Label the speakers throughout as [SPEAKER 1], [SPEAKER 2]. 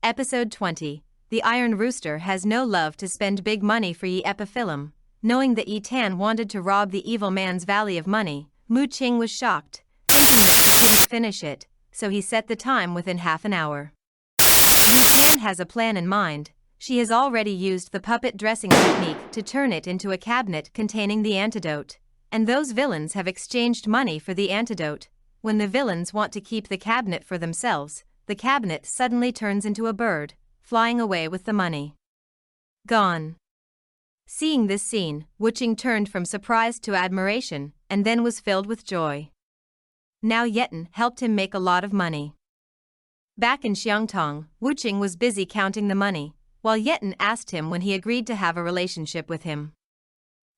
[SPEAKER 1] Episode 20. The Iron Rooster has no love to spend big money for Epiphyllum. Knowing that Tan wanted to rob the evil man's valley of money, Mu Qing was shocked, thinking that he couldn't finish it, so he set the time within half an hour. Tan has a plan in mind. She has already used the puppet dressing technique to turn it into a cabinet containing the antidote. And those villains have exchanged money for the antidote. When the villains want to keep the cabinet for themselves, the cabinet suddenly turns into a bird, flying away with the money. Gone. Seeing this scene, Wu Qing turned from surprise to admiration, and then was filled with joy. Now Yetan helped him make a lot of money. Back in Xiangtong, Wu Qing was busy counting the money, while Yetan asked him when he agreed to have a relationship with him.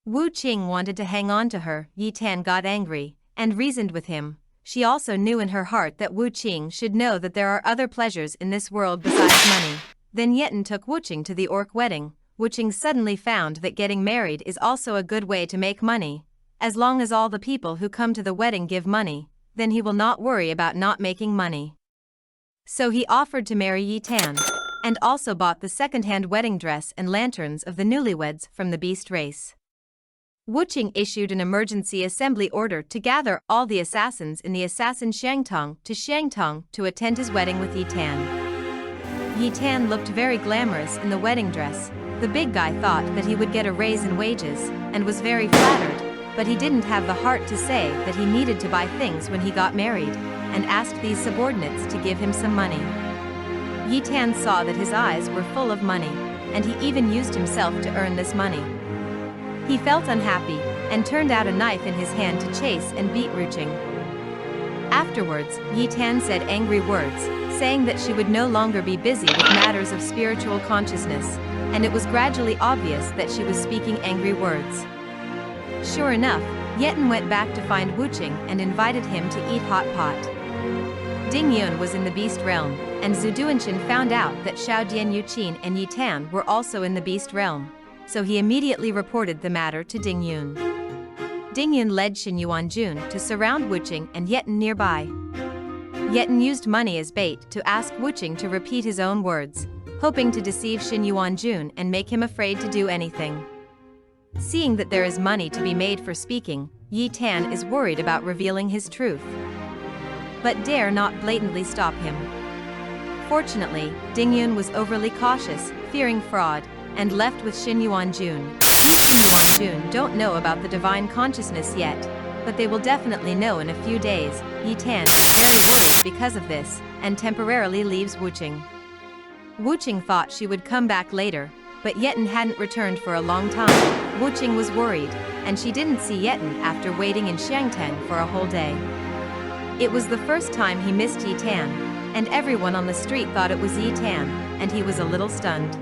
[SPEAKER 1] Wu Qing wanted to hang on to her. Tan got angry, and reasoned with him. She also knew in her heart that Wu Qing should know that there are other pleasures in this world besides money. Then Yetan took Wu Qing to the orc wedding. Wu Qing suddenly found that getting married is also a good way to make money. As long as all the people who come to the wedding give money, then he will not worry about not making money. So he offered to marry Tan, and also bought the second-hand wedding dress and lanterns of the newlyweds from the beast race. Wu Qing issued an emergency assembly order to gather all the assassins in the assassin Xiangtong to attend his wedding with Tan. Tan looked very glamorous in the wedding dress. The big guy thought that he would get a raise in wages, and was very flattered, but he didn't have the heart to say that he needed to buy things when he got married, and asked these subordinates to give him some money. Tan saw that his eyes were full of money, and he even used himself to earn this money. He felt unhappy, and turned out a knife in his hand to chase and beat Wu Qing. Afterwards, Tan said angry words, saying that she would no longer be busy with matters of spiritual consciousness, and it was gradually obvious that she was speaking angry words. Sure enough, Yetan went back to find Wu Qing and invited him to eat hot pot. Ding Yun was in the beast realm, and Zhu Duanshan found out that Xiaodian Yuqin and Tan were also in the beast realm. So he immediately reported the matter to Ding Yun. Ding Yun led Xin Yuanjun to surround Wu Qing and Yetan nearby. Yetan used money as bait to ask Wu Qing to repeat his own words, hoping to deceive Xin Yuanjun and make him afraid to do anything. Seeing that there is money to be made for speaking, Tan is worried about revealing his truth, but dare not blatantly stop him. Fortunately, Ding Yun was overly cautious, fearing fraud, and left with Xin Yuanjun. Xin Yuanjun don't know about the divine consciousness yet, but they will definitely know in a few days. Tan is very worried because of this, and temporarily leaves Wu Qing. Wu Qing thought she would come back later, but Yetan hadn't returned for a long time. Wu Qing was worried, and she didn't see Yetan after waiting in Xiangteng for a whole day. It was the first time he missed Tan, and everyone on the street thought it was Tan, and he was a little stunned.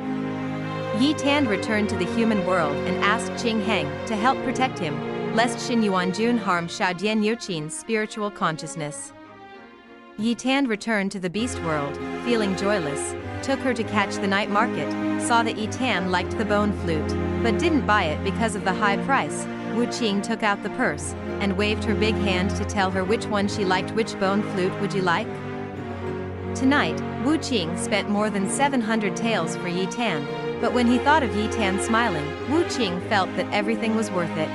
[SPEAKER 1] Tan returned to the human world and asked Qing Heng to help protect him, lest Xin Yuanjun harm Xiaodian Yuqin's spiritual consciousness. Tan returned to the beast world, feeling joyless, took her to catch the night market, saw that Tan liked the bone flute, but didn't buy it because of the high price. Wu Qing took out the purse, and waved her big hand to tell her which one she liked. Which bone flute would you like? Tonight, Wu Qing spent more than 700 taels for Tan. But when he thought of Tan smiling, Wu Qing felt that everything was worth it.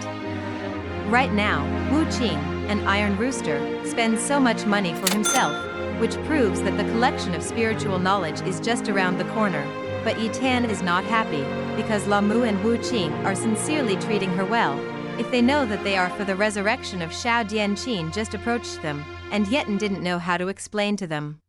[SPEAKER 1] Right now, Wu Qing, an Iron Rooster, spends so much money for himself, which proves that the collection of spiritual knowledge is just around the corner. But Tan is not happy, because Lamu and Wu Qing are sincerely treating her well. If they know that they are for the resurrection of Xiaodian Qin just approached them, and Yetan didn't know how to explain to them.